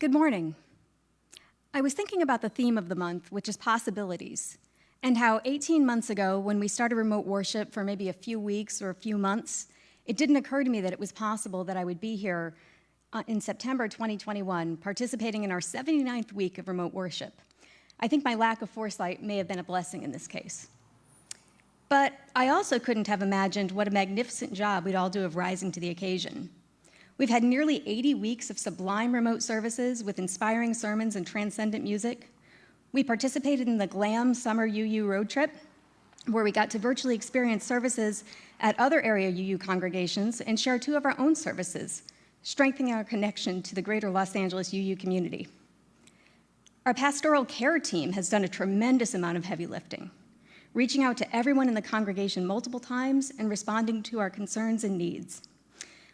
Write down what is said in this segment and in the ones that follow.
Good morning. I was thinking about the theme of the month, which is possibilities, and how 18 months ago, when we started remote worship for maybe a few weeks or a few months, it didn't occur to me that it was possible that I would be here in September 2021, participating in our 79th week of remote worship. I think my lack of foresight may have been a blessing in this case. But I also couldn't have imagined what a magnificent job we'd all do of rising to the occasion. We've had nearly 80 weeks of sublime remote services with inspiring sermons and transcendent music. We participated in the Glam Summer UU road trip, where we got to virtually experience services at other area UU congregations and share two of our own services, strengthening our connection to the greater Los Angeles UU community. Our pastoral care team has done a tremendous amount of heavy lifting, reaching out to everyone in the congregation multiple times and responding to our concerns and needs.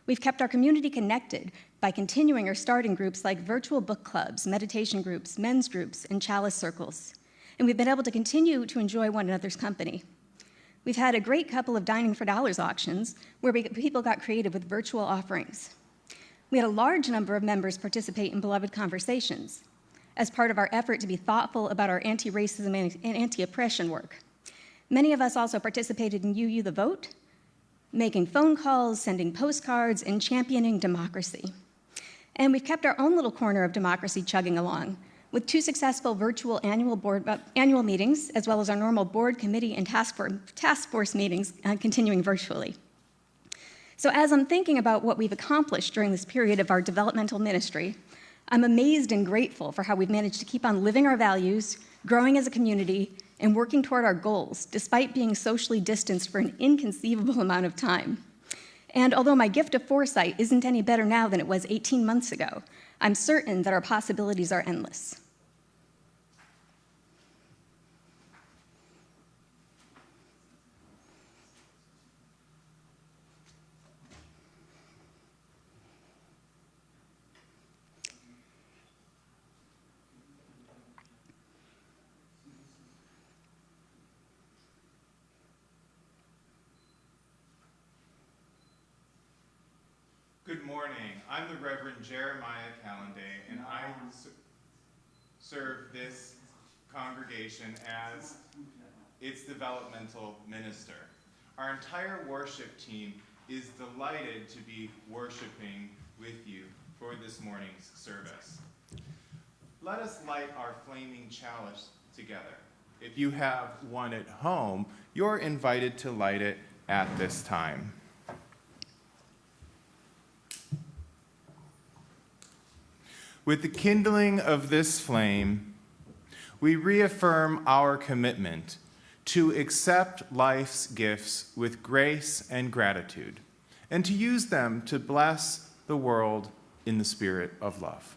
We've kept our community connected by continuing or starting groups like virtual book clubs, meditation groups, men's groups, and chalice circles. And we've been able to continue to enjoy one another's company. We've had a great couple of Dining for Dollars auctions where people got creative with virtual offerings. We had a large number of members participate in Beloved Conversations as part of our effort to be thoughtful about our anti-racism and anti-oppression work. Many of us also participated in UU the Vote, making phone calls, sending postcards, and championing democracy. And we've kept our own little corner of democracy chugging along, with two successful virtual annual meetings, as well as our normal board, committee, and task force meetings continuing virtually. So as I'm thinking about what we've accomplished during this period of our developmental ministry, I'm amazed and grateful for how we've managed to keep on living our values, growing as a community, and working toward our goals, despite being socially distanced for an inconceivable amount of time. And although my gift of foresight isn't any better now than it was 18 months ago, I'm certain that our possibilities are endless. Good morning. I'm the Reverend Jeremiah Kalendae, and I serve this congregation as its developmental minister. Our entire worship team is delighted to be worshiping with you for this morning's service. Let us light our flaming chalice together. If you have one at home, you're invited to light it at this time. With the kindling of this flame, we reaffirm our commitment to accept life's gifts with grace and gratitude, and to use them to bless the world in the spirit of love.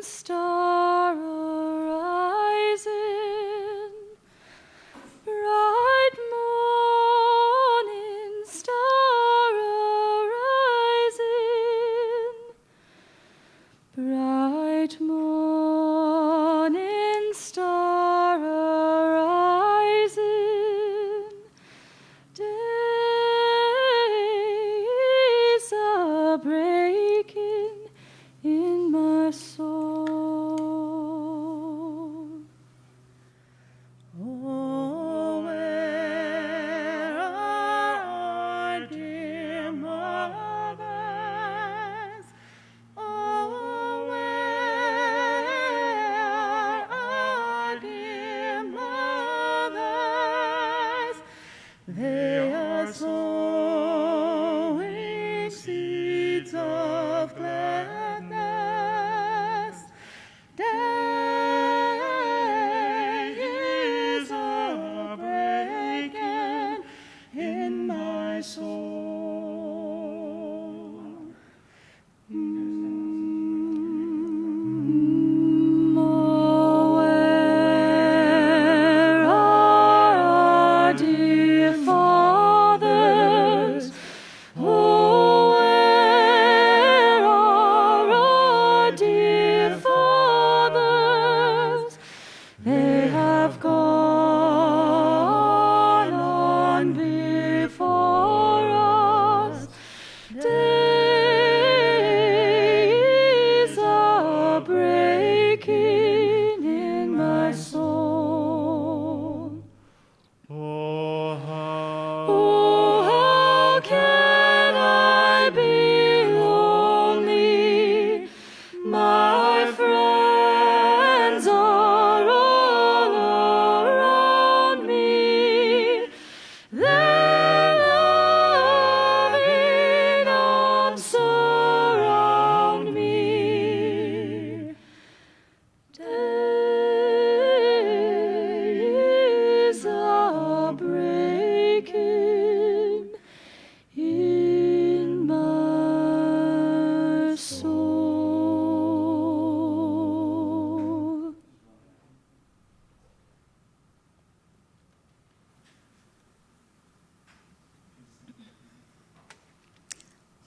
Star arising, bright morning star arising, bright morning star arising, day is a breaking in my soul.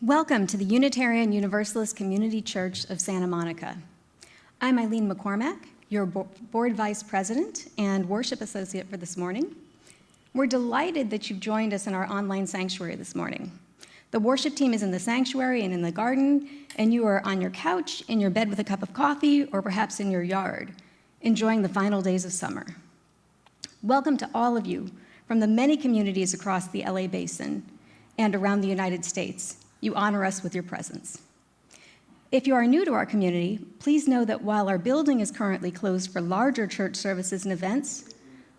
Welcome to the Unitarian Universalist Community Church of Santa Monica. I'm Eileen McCormack, your Board Vice President and Worship Associate for this morning. We're delighted that you've joined us in our online sanctuary this morning. The worship team is in the sanctuary and in the garden, and you are on your couch, in your bed with a cup of coffee, or perhaps in your yard, enjoying the final days of summer. Welcome to all of you from the many communities across the LA Basin and around the United States. You honor us with your presence. If you are new to our community, please know that while our building is currently closed for larger church services and events,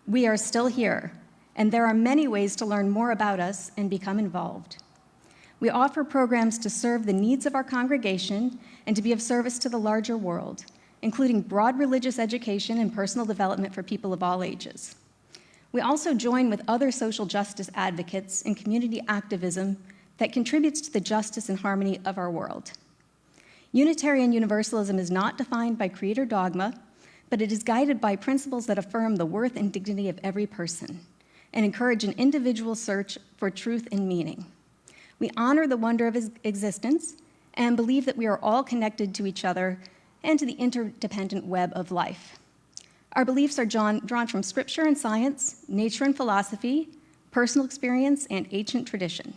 we are still here, and there are many ways to learn more about us and become involved. We offer programs to serve the needs of our congregation and to be of service to the larger world, including broad religious education and personal development for people of all ages. We also join with other social justice advocates in community activism that contributes to the justice and harmony of our world. Unitarian Universalism is not defined by creed or dogma, but it is guided by principles that affirm the worth and dignity of every person and encourage an individual search for truth and meaning. We honor the wonder of existence and believe that we are all connected to each other and to the interdependent web of life. Our beliefs are drawn from scripture and science, nature and philosophy, personal experience, and ancient tradition.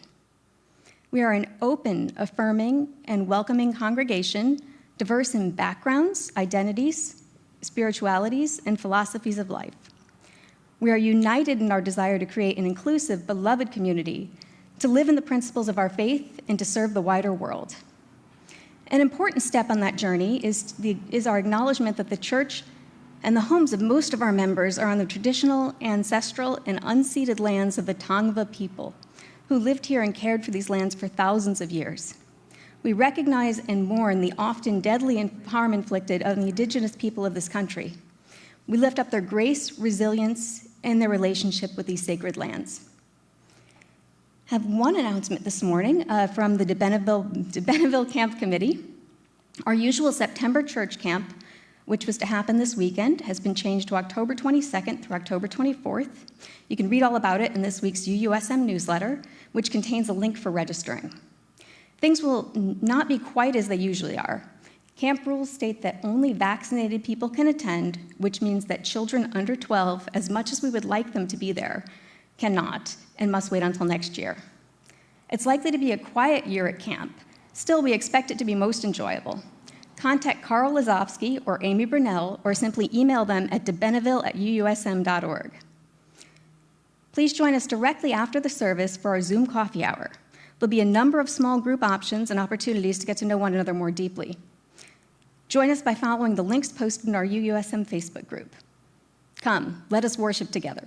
We are an open, affirming, and welcoming congregation, diverse in backgrounds, identities, spiritualities, and philosophies of life. We are united in our desire to create an inclusive, beloved community, to live in the principles of our faith, and to serve the wider world. An important step on that journey is our acknowledgement that the church and the homes of most of our members are on the traditional, ancestral, and unceded lands of the Tongva people, who lived here and cared for these lands for thousands of years. We recognize and mourn the often deadly harm inflicted on the indigenous people of this country. We lift up their grace, resilience, and their relationship with these sacred lands. I have one announcement this morning from the DeBenneville Camp Committee. Our usual September church camp, which was to happen this weekend, has been changed to October 22nd through October 24th. You can read all about it in this week's UUSM newsletter, which contains a link for registering. Things will not be quite as they usually are. Camp rules state that only vaccinated people can attend, which means that children under 12, as much as we would like them to be there, cannot and must wait until next year. It's likely to be a quiet year at camp. Still, we expect it to be most enjoyable. Contact Carl Lazowski or Amy Brunell, or simply email them at debenneville@uusm.org. Please join us directly after the service for our Zoom coffee hour. There'll be a number of small group options and opportunities to get to know one another more deeply. Join us by following the links posted in our UUSM Facebook group. Come, let us worship together.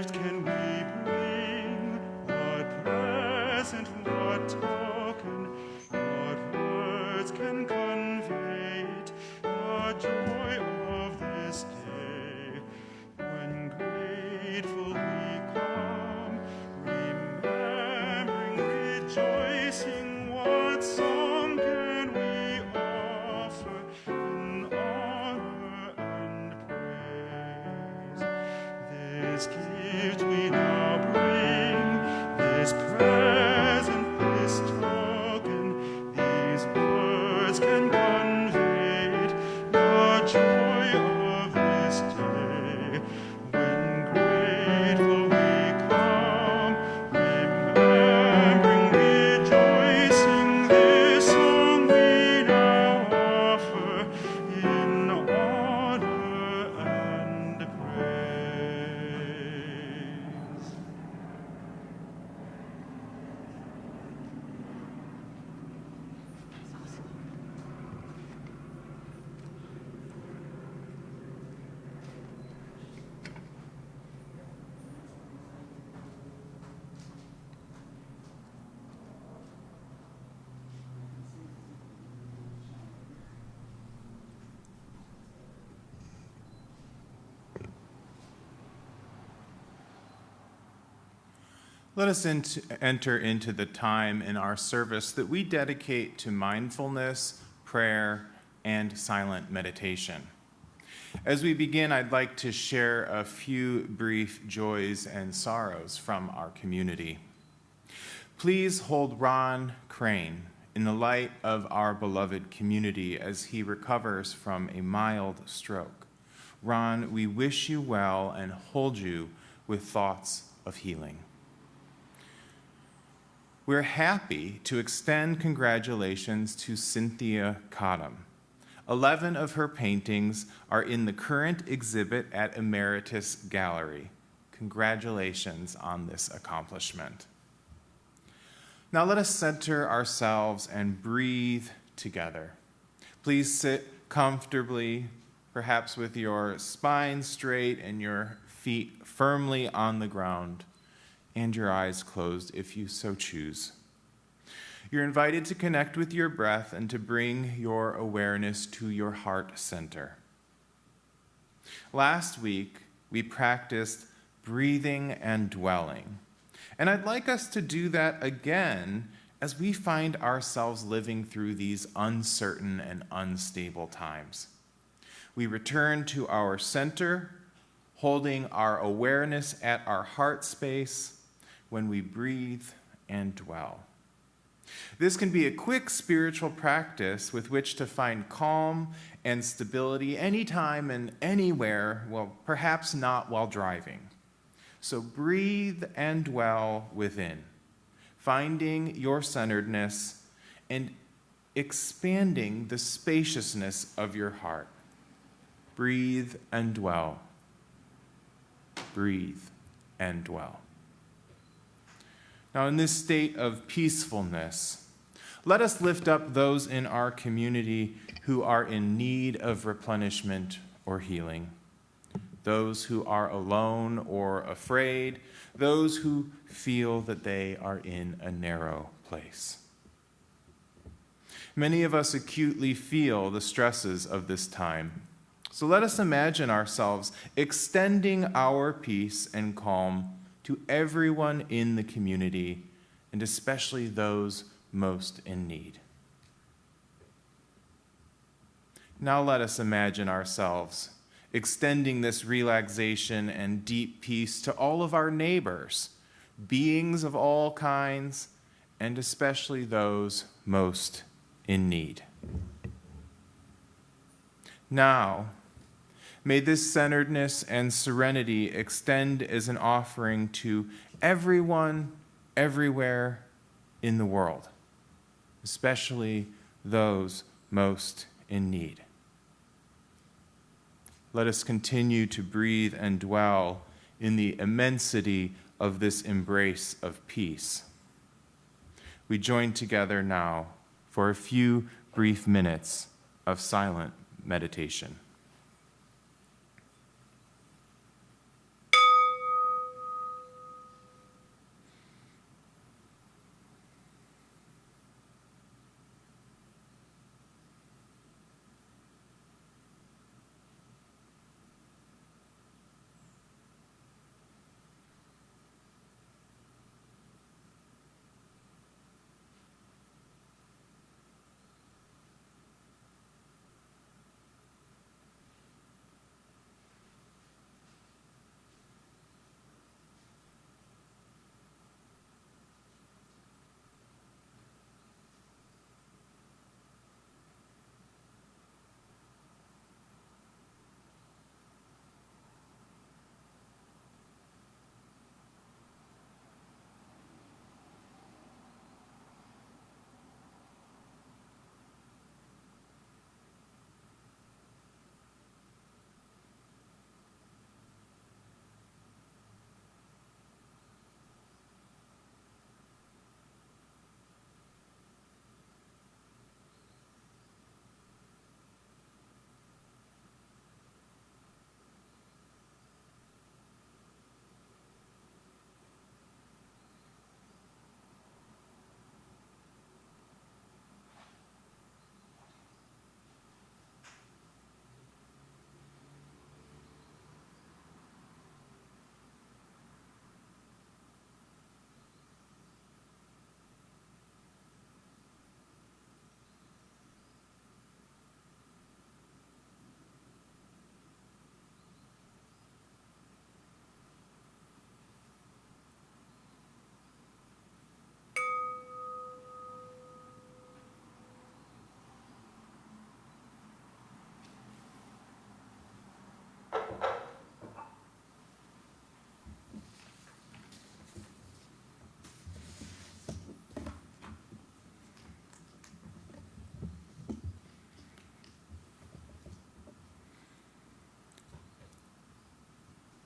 What can we bring? What present, what token, what words can convey it, the joy of this day? When grateful we come, remembering, rejoicing, what song can we offer in honor and praise? This gift we now bring, this present, this token, these words can convey it, the joy of this day. When grateful we come, remembering, rejoicing, this song we now offer in honor and praise. Let us enter into the time in our service that we dedicate to mindfulness, prayer, and silent meditation. As we begin, I'd like to share a few brief joys and sorrows from our community. Please hold Ron Crane in the light of our beloved community as he recovers from a mild stroke. Ron, we wish you well and hold you with thoughts of healing. We're happy to extend congratulations to Cynthia Cottom. 11 of her paintings are in the current exhibit at Emeritus Gallery. Congratulations on this accomplishment. Now let us center ourselves and breathe together. Please sit comfortably, perhaps with your spine straight and your feet firmly on the ground, and your eyes closed if you so choose. You're invited to connect with your breath and to bring your awareness to your heart center. Last week, we practiced breathing and dwelling, and I'd like us to do that again as we find ourselves living through these uncertain and unstable times. We return to our center, holding our awareness at our heart space, when we breathe and dwell. This can be a quick spiritual practice with which to find calm and stability anytime and anywhere, well, perhaps not while driving. So breathe and dwell within, finding your centeredness and expanding the spaciousness of your heart. Breathe and dwell. Breathe and dwell. Now, in this state of peacefulness, let us lift up those in our community who are in need of replenishment or healing, those who are alone or afraid, those who feel that they are in a narrow place. Many of us acutely feel the stresses of this time, so let us imagine ourselves extending our peace and calm to everyone in the community, and especially those most in need. Now let us imagine ourselves extending this relaxation and deep peace to all of our neighbors, beings of all kinds, and especially those most in need. Now, may this centeredness and serenity extend as an offering to everyone, everywhere in the world, especially those most in need. Let us continue to breathe and dwell in the immensity of this embrace of peace. We join together now for a few brief minutes of silent meditation.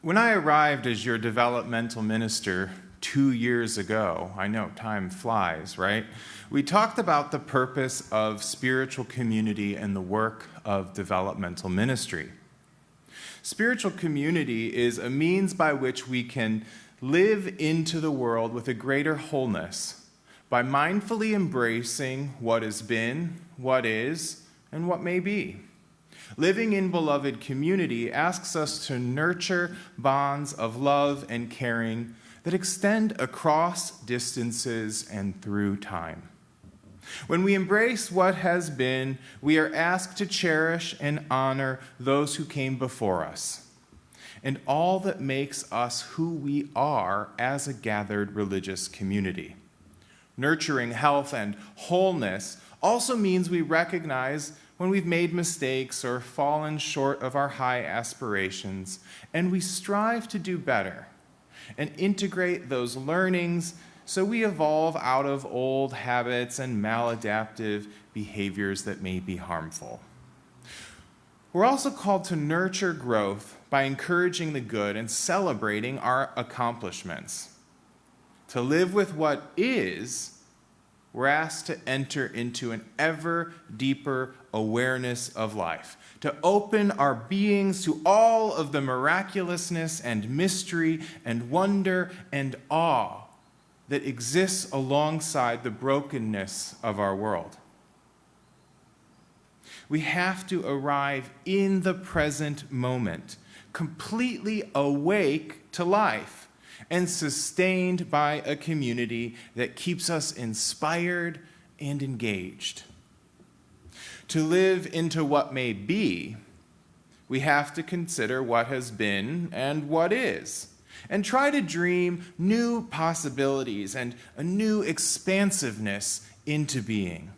When I arrived as your developmental minister 2 years ago, I know time flies, right? We talked about the purpose of spiritual community and the work of developmental ministry. Spiritual community is a means by which we can live into the world with a greater wholeness by mindfully embracing what has been, what is, and what may be. Living in beloved community asks us to nurture bonds of love and caring that extend across distances and through time. When we embrace what has been, we are asked to cherish and honor those who came before us and all that makes us who we are as a gathered religious community. Nurturing health and wholeness also means we recognize when we've made mistakes or fallen short of our high aspirations, and we strive to do better and integrate those learnings so we evolve out of old habits and maladaptive behaviors that may be harmful. We're also called to nurture growth by encouraging the good and celebrating our accomplishments. To live with what is, we're asked to enter into an ever deeper awareness of life, to open our beings to all of the miraculousness and mystery and wonder and awe that exists alongside the brokenness of our world. We have to arrive in the present moment, completely awake to life and sustained by a community that keeps us inspired and engaged. To live into what may be, we have to consider what has been and what is, and try to dream new possibilities and a new expansiveness into being.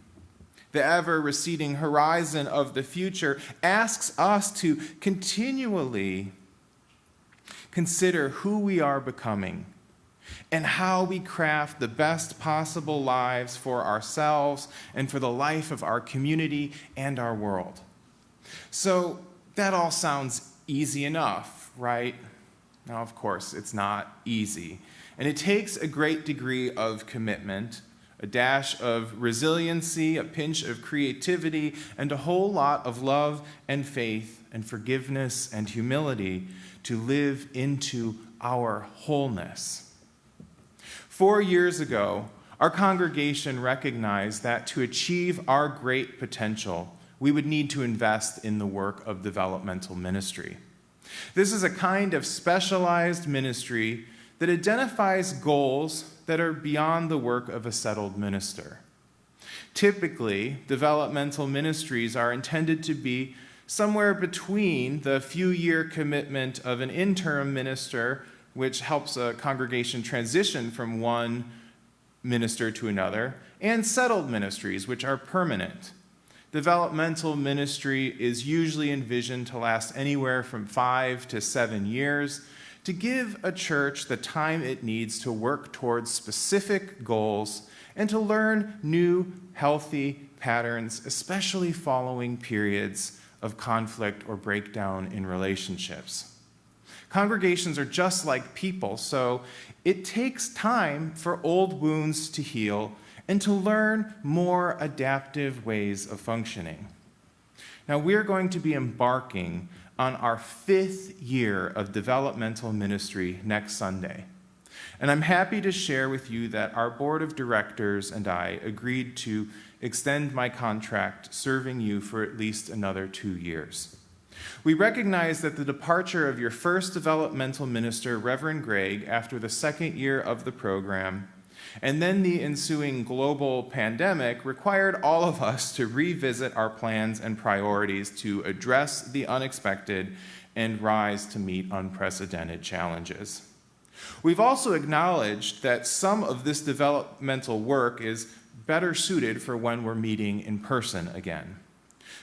The ever-receding horizon of the future asks us to continually consider who we are becoming and how we craft the best possible lives for ourselves and for the life of our community and our world. So that all sounds easy enough, right? Now, of course, it's not easy. And it takes a great degree of commitment, a dash of resiliency, a pinch of creativity, and a whole lot of love and faith and forgiveness and humility to live into our wholeness. 4 years ago, our congregation recognized that to achieve our great potential, we would need to invest in the work of developmental ministry. This is a kind of specialized ministry that identifies goals that are beyond the work of a settled minister. Typically, developmental ministries are intended to be somewhere between the few-year commitment of an interim minister, which helps a congregation transition from one minister to another, and settled ministries, which are permanent. Developmental ministry is usually envisioned to last anywhere from 5 to 7 years, to give a church the time it needs to work towards specific goals and to learn new, healthy patterns, especially following periods of conflict or breakdown in relationships. Congregations are just like people, so it takes time for old wounds to heal and to learn more adaptive ways of functioning. Now, we're going to be embarking on our 5th year of developmental ministry next Sunday. And I'm happy to share with you that our board of directors and I agreed to extend my contract serving you for at least another 2 years. We recognize that the departure of your first developmental minister, Reverend Gregg, after the 2nd year of the program, and then the ensuing global pandemic required all of us to revisit our plans and priorities to address the unexpected and rise to meet unprecedented challenges. We've also acknowledged that some of this developmental work is better suited for when we're meeting in person again.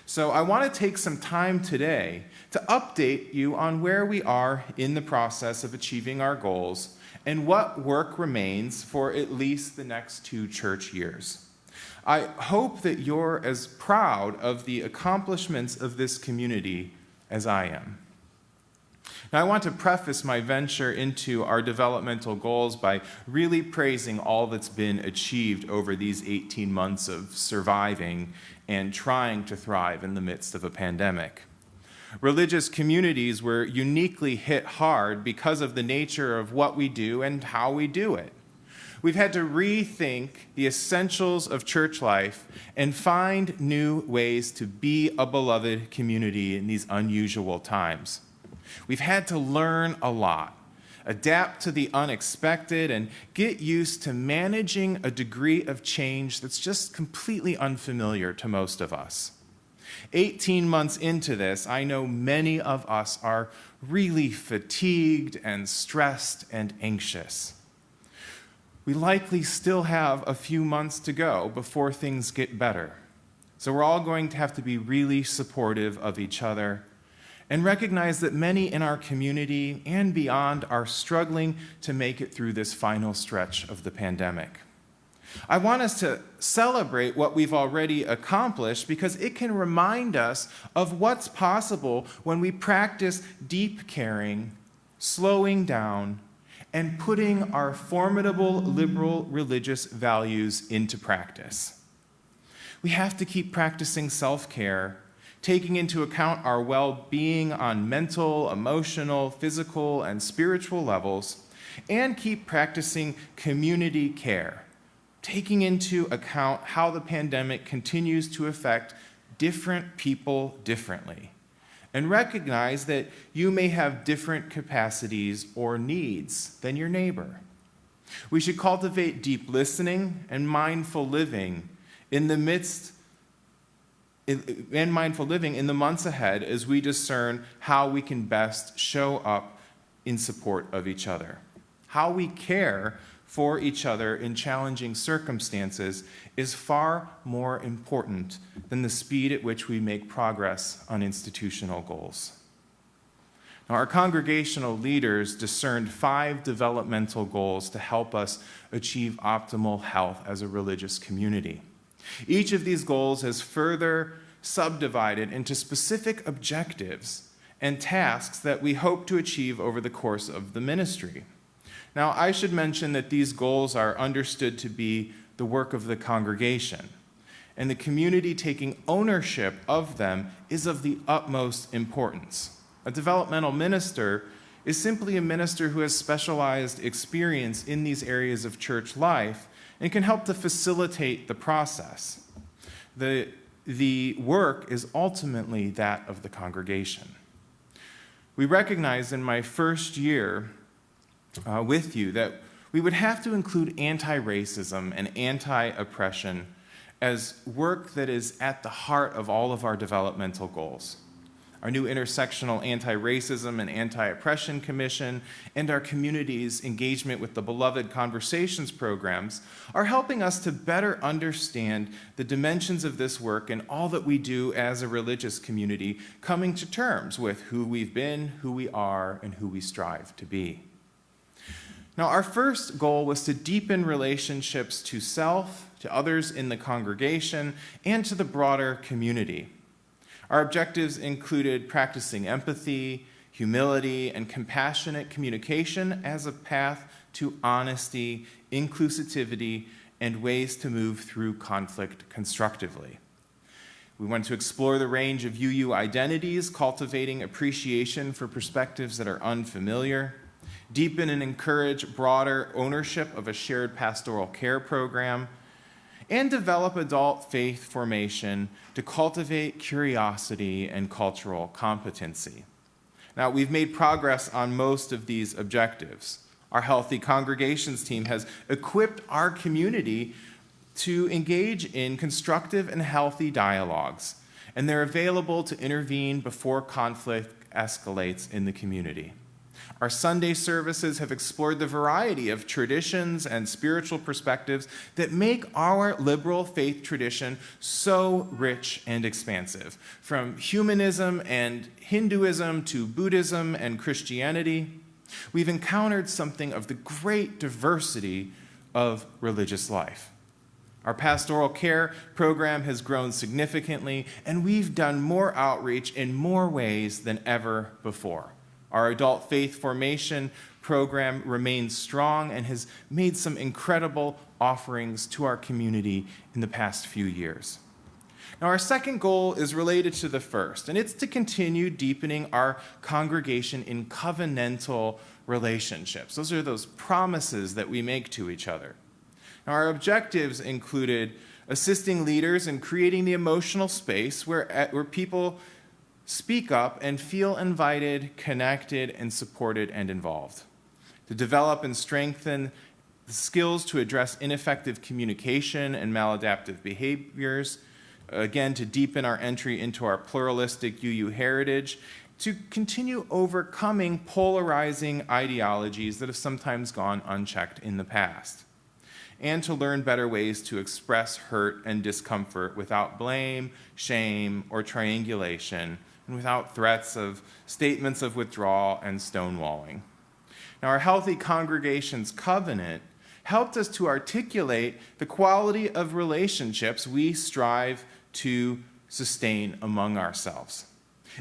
So I want to take some time today to update you on where we are in the process of achieving our goals and what work remains for at least the next 2 church years. I hope that you're as proud of the accomplishments of this community as I am. Now, I want to preface my venture into our developmental goals by really praising all that's been achieved over these 18 months of surviving and trying to thrive in the midst of a pandemic. Religious communities were uniquely hit hard because of the nature of what we do and how we do it. We've had to rethink the essentials of church life and find new ways to be a beloved community in these unusual times. We've had to learn a lot, adapt to the unexpected, and get used to managing a degree of change that's just completely unfamiliar to most of us. 18 months into this, I know many of us are really fatigued and stressed and anxious. We likely still have a few months to go before things get better. So we're all going to have to be really supportive of each other and recognize that many in our community and beyond are struggling to make it through this final stretch of the pandemic. I want us to celebrate what we've already accomplished because it can remind us of what's possible when we practice deep caring, slowing down, and putting our formidable liberal religious values into practice. We have to keep practicing self-care, taking into account our well-being on mental, emotional, physical, and spiritual levels, and keep practicing community care, taking into account how the pandemic continues to affect different people differently, and recognize that you may have different capacities or needs than your neighbor. We should cultivate deep listening and mindful living in the months ahead as we discern how we can best show up in support of each other. How we care for each other in challenging circumstances is far more important than the speed at which we make progress on institutional goals. Now, our congregational leaders discerned 5 developmental goals to help us achieve optimal health as a religious community. Each of these goals is further subdivided into specific objectives and tasks that we hope to achieve over the course of the ministry. Now, I should mention that these goals are understood to be the work of the congregation, and the community taking ownership of them is of the utmost importance. A developmental minister is simply a minister who has specialized experience in these areas of church life and can help to facilitate the process. The work is ultimately that of the congregation. We recognized in my first year with you that we would have to include anti-racism and anti-oppression as work that is at the heart of all of our developmental goals. Our new Intersectional Anti-Racism and Anti-Oppression Commission and our community's engagement with the Beloved Conversations programs are helping us to better understand the dimensions of this work and all that we do as a religious community, coming to terms with who we've been, who we are, and who we strive to be. Now, our first goal was to deepen relationships to self, to others in the congregation, and to the broader community. Our objectives included practicing empathy, humility, and compassionate communication as a path to honesty, inclusivity, and ways to move through conflict constructively. We want to explore the range of UU identities, cultivating appreciation for perspectives that are unfamiliar, deepen and encourage broader ownership of a shared pastoral care program, and develop adult faith formation to cultivate curiosity and cultural competency. Now, we've made progress on most of these objectives. Our Healthy Congregations team has equipped our community to engage in constructive and healthy dialogues, and they're available to intervene before conflict escalates in the community. Our Sunday services have explored the variety of traditions and spiritual perspectives that make our liberal faith tradition so rich and expansive, from humanism and Hinduism to Buddhism and Christianity. We've encountered something of the great diversity of religious life. Our pastoral care program has grown significantly, and we've done more outreach in more ways than ever before. Our adult faith formation program remains strong and has made some incredible offerings to our community in the past few years. Now, our second goal is related to the first, and it's to continue deepening our congregation in covenantal relationships. Those are those promises that we make to each other. Now, our objectives included assisting leaders in creating the emotional space where people speak up and feel invited, connected, and supported and involved. To develop and strengthen the skills to address ineffective communication and maladaptive behaviors. Again, to deepen our entry into our pluralistic UU heritage, to continue overcoming polarizing ideologies that have sometimes gone unchecked in the past, and to learn better ways to express hurt and discomfort without blame, shame, or triangulation, and without threats of statements of withdrawal and stonewalling. Now, our Healthy Congregations Covenant helped us to articulate the quality of relationships we strive to sustain among ourselves.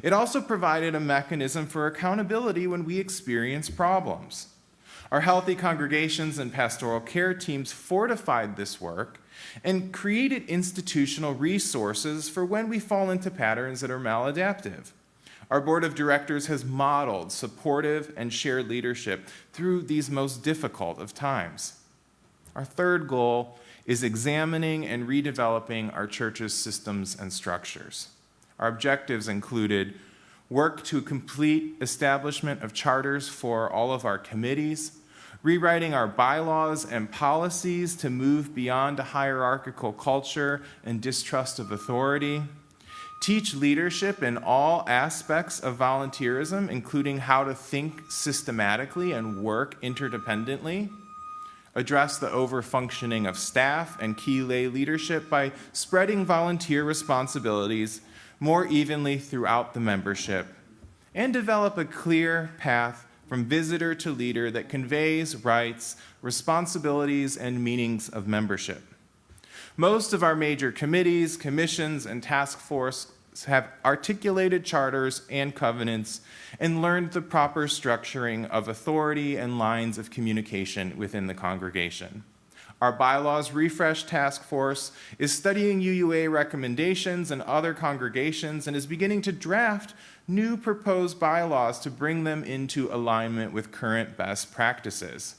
It also provided a mechanism for accountability when we experience problems. Our Healthy Congregations and pastoral care teams fortified this work and created institutional resources for when we fall into patterns that are maladaptive. Our board of directors has modeled supportive and shared leadership through these most difficult of times. Our third goal is examining and redeveloping our church's systems and structures. Our objectives included work to complete establishment of charters for all of our committees, rewriting our bylaws and policies to move beyond a hierarchical culture and distrust of authority, teach leadership in all aspects of volunteerism, including how to think systematically and work interdependently, address the overfunctioning of staff and key lay leadership by spreading volunteer responsibilities more evenly throughout the membership, and develop a clear path from visitor to leader that conveys rights, responsibilities, and meanings of membership. Most of our major committees, commissions, and task forces have articulated charters and covenants and learned the proper structuring of authority and lines of communication within the congregation. Our Bylaws Refresh Task Force is studying UUA recommendations in other congregations and is beginning to draft new proposed bylaws to bring them into alignment with current best practices.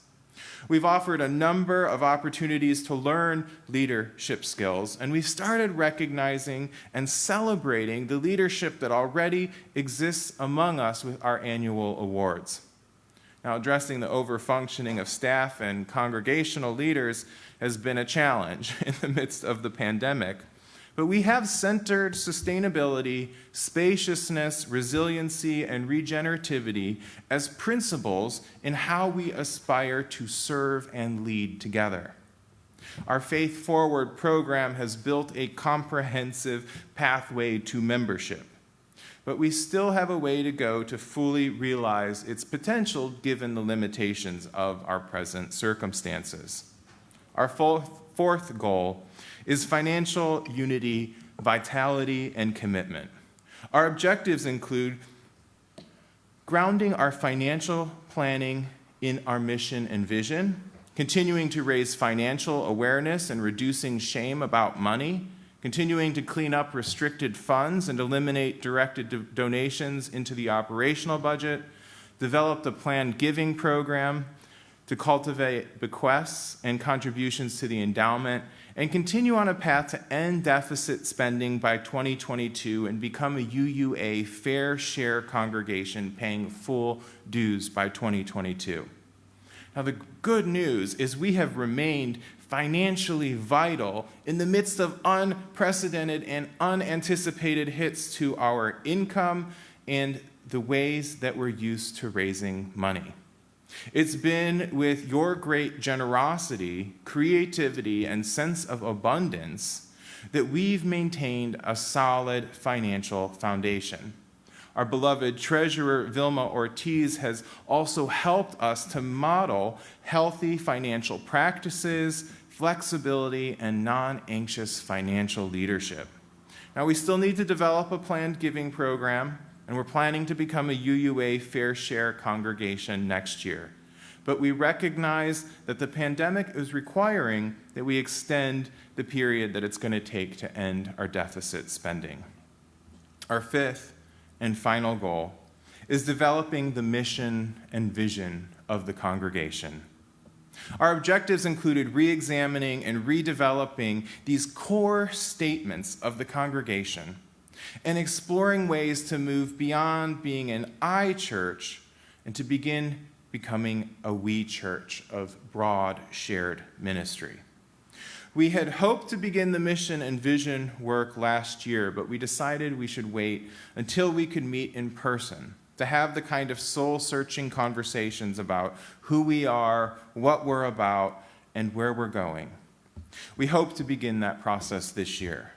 We've offered a number of opportunities to learn leadership skills, and we've started recognizing and celebrating the leadership that already exists among us with our annual awards. Now, addressing the overfunctioning of staff and congregational leaders has been a challenge in the midst of the pandemic, but we have centered sustainability, spaciousness, resiliency, and regenerativity as principles in how we aspire to serve and lead together. Our Faith Forward program has built a comprehensive pathway to membership, but we still have a way to go to fully realize its potential given the limitations of our present circumstances. Our fourth goal is financial unity, vitality, and commitment. Our objectives include grounding our financial planning in our mission and vision, continuing to raise financial awareness and reducing shame about money, continuing to clean up restricted funds and eliminate directed donations into the operational budget, developed a planned giving program to cultivate bequests and contributions to the endowment, and continue on a path to end deficit spending by 2022 and become a UUA fair share congregation paying full dues by 2022. Now, the good news is we have remained financially vital in the midst of unprecedented and unanticipated hits to our income and the ways that we're used to raising money. It's been with your great generosity, creativity, and sense of abundance that we've maintained a solid financial foundation. Our beloved treasurer, Vilma Ortiz, has also helped us to model healthy financial practices, flexibility, and non-anxious financial leadership. Now, we still need to develop a planned giving program, and we're planning to become a UUA Fair Share congregation next year. But we recognize that the pandemic is requiring that we extend the period that it's going to take to end our deficit spending. Our fifth and final goal is developing the mission and vision of the congregation. Our objectives included re-examining and redeveloping these core statements of the congregation and exploring ways to move beyond being an I church and to begin becoming a we church of broad shared ministry. We had hoped to begin the mission and vision work last year, but we decided we should wait until we could meet in person to have the kind of soul-searching conversations about who we are, what we're about, and where we're going. We hope to begin that process this year.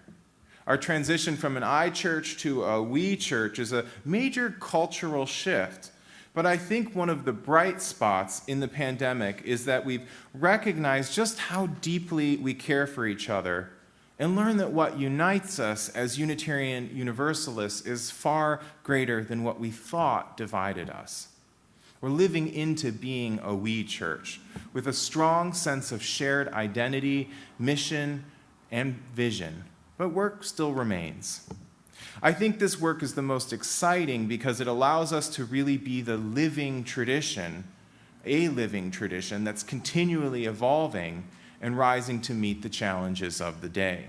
Our transition from an I church to a we church is a major cultural shift, but I think one of the bright spots in the pandemic is that we've recognized just how deeply we care for each other and learn that what unites us as Unitarian Universalists is far greater than what we thought divided us. We're living into being a we church with a strong sense of shared identity, mission, and vision, but work still remains. I think this work is the most exciting because it allows us to really be the living tradition, a living tradition that's continually evolving and rising to meet the challenges of the day.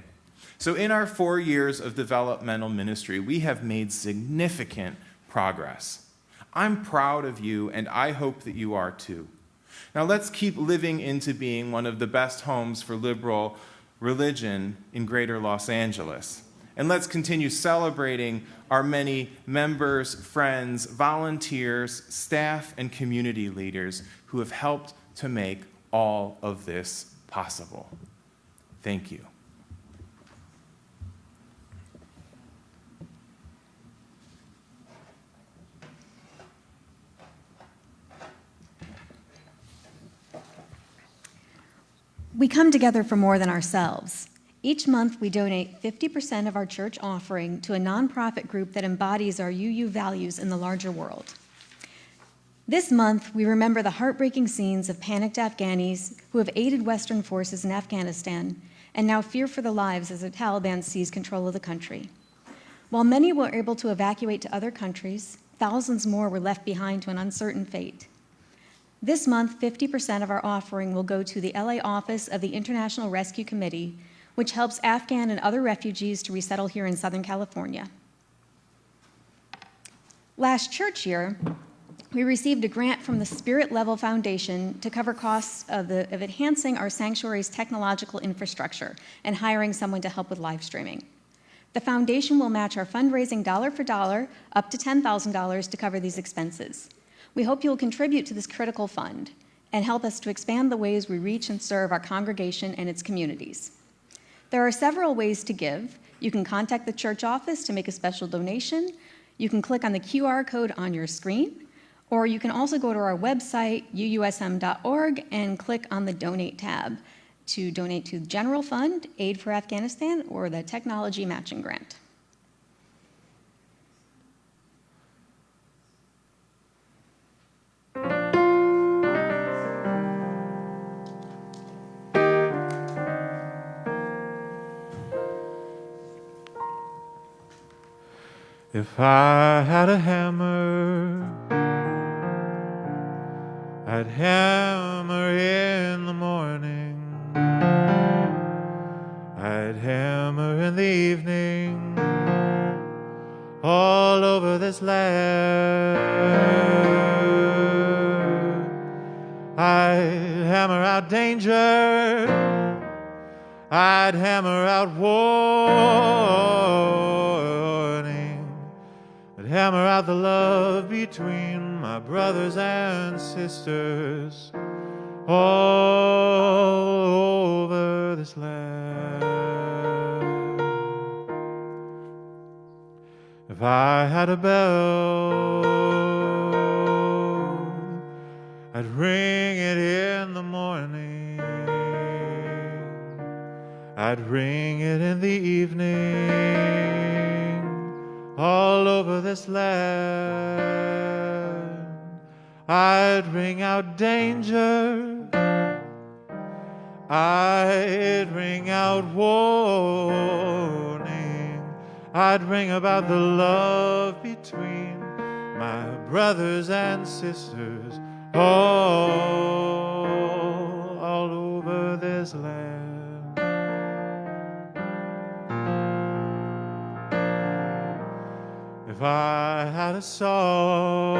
So in our 4 years of developmental ministry, we have made significant progress. I'm proud of you, and I hope that you are too. Now let's keep living into being one of the best homes for liberal religion in greater Los Angeles. And let's continue celebrating our many members, friends, volunteers, staff, and community leaders who have helped to make all of this possible. Thank you. We come together for more than ourselves. Each month, we donate 50% of our church offering to a nonprofit group that embodies our UU values in the larger world. This month, we remember the heartbreaking scenes of panicked Afghanis who have aided Western forces in Afghanistan and now fear for their lives as the Taliban seize control of the country. While many were able to evacuate to other countries, thousands more were left behind to an uncertain fate. This month, 50% of our offering will go to the LA office of the International Rescue Committee, which helps Afghan and other refugees to resettle here in Southern California. Last church year, we received a grant from the Spirit Level Foundation to cover costs of enhancing our sanctuary's technological infrastructure and hiring someone to help with live streaming. The foundation will match our fundraising dollar for dollar up to $10,000 to cover these expenses. We hope you will contribute to this critical fund and help us to expand the ways we reach and serve our congregation and its communities. There are several ways to give. You can contact the church office to make a special donation. You can click on the QR code on your screen, or you can also go to our website, uusm.org, and click on the Donate tab to donate to the General Fund, Aid for Afghanistan, or the Technology Matching Grant. If I had a hammer, I'd hammer in the morning, I'd hammer in the evening, all over this land. I'd hammer out danger, I'd hammer out warning, I'd hammer out the love between my brothers and sisters all over this land. If I had a bell, I'd ring it in the morning, I'd ring it in the evening, all over this land. I'd ring out danger, I'd ring out warning, I'd ring about the love between my brothers and sisters, all over this land. If I had a song,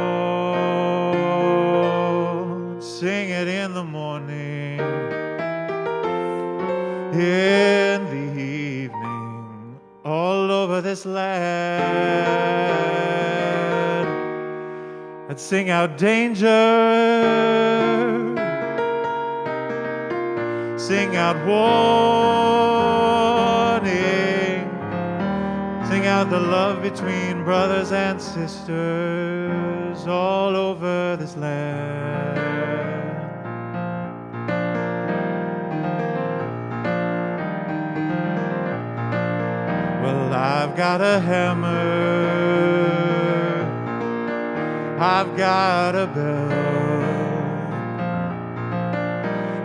sing it in the morning, in the evening, all over this land. I'd sing out danger, sing out warning, sing out the love between brothers and sisters all over this land. Well, I've got a hammer, I've got a bell,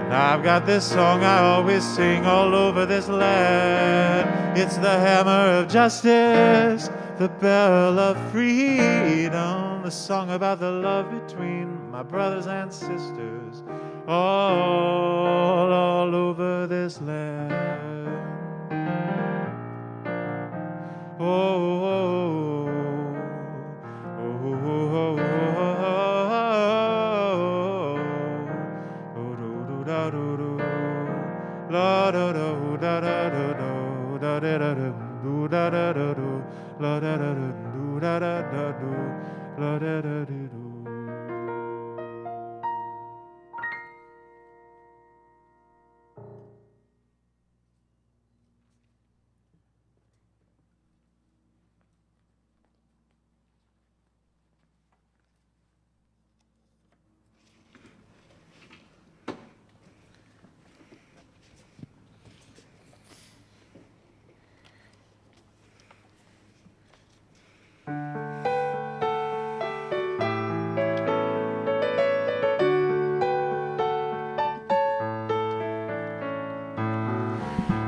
and I've got this song I always sing all over this land. It's the hammer of justice, the bell of freedom, the song about the love between my brothers and sisters all over this land. Oh, oh, oh, oh, oh, oh, do da do do, la da do da da do da da da do da da do, la da da do da da do, la da da do.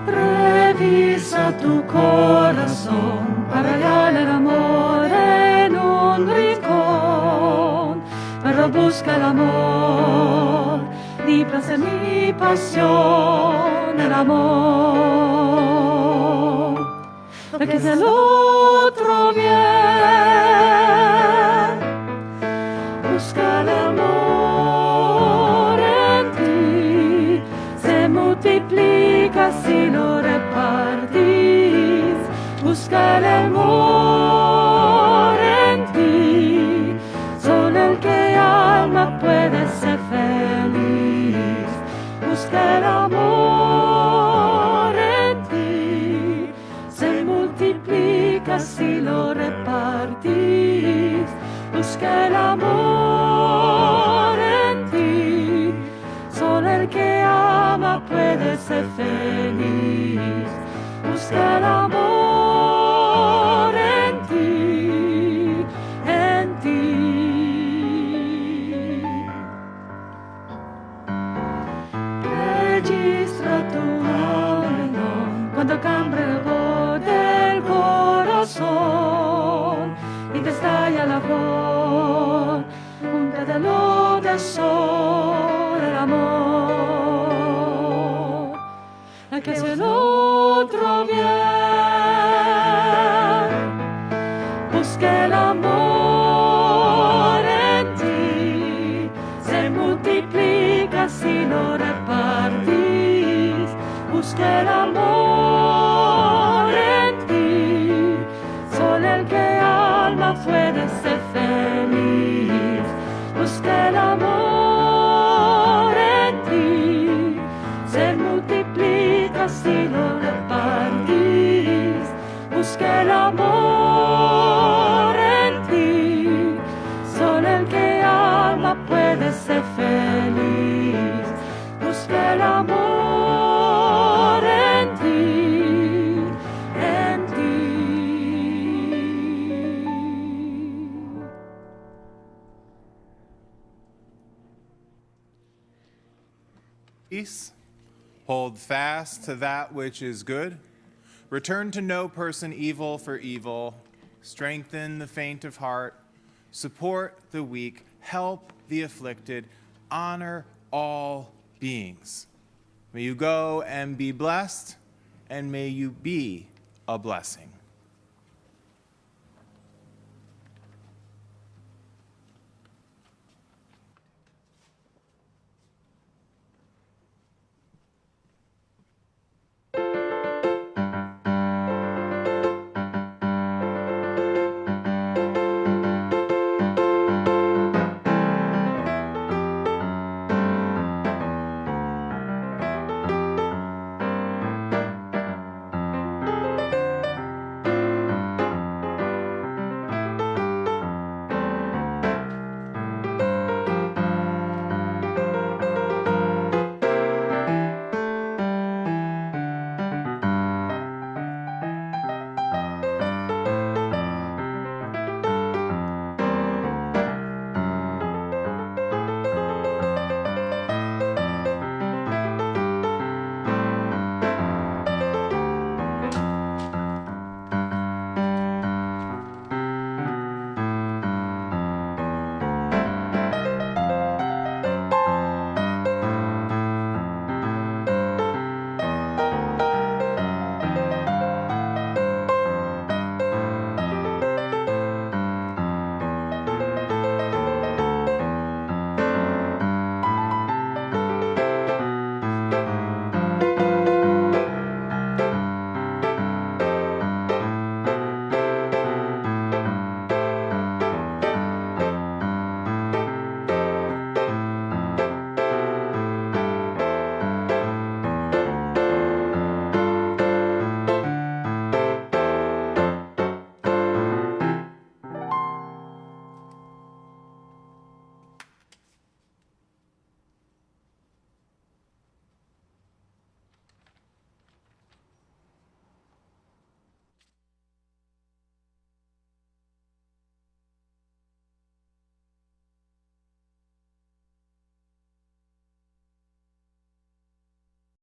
Revisa tu corazón para hallar el amor en un rincón, pero busca el amor, ni placer ni pasión, el amor, lo que es el otro bien. Busca el amor en ti, se multiplica si lo repartís. Busca el amor en ti, solo el que ama puede ser feliz. Busca el amor en ti, se multiplica si lo repartís. Busca el amor en ti, solo el que ama puede ser feliz. Busca el amor en ti, en ti. Registra tu alma cuando cambia el voz del corazón y te estalla la voz, júntatelo de sol el amor, la que es el otro bien. Busca el amor en ti, se multiplica si lo repartís. Busca el amor en ti, solo el que ama puede ser feliz. Busca el amor en ti, se multiplica si lo repartís. Busca el amor en ti, solo el que ama puede ser feliz. Busca el amor en ti, en ti. peace. Hold fast to that which is good. Return to no person evil for evil. Strengthen the faint of heart. Support the weak. Help the afflicted. Honor all beings. May you go and be blessed, and may you be a blessing.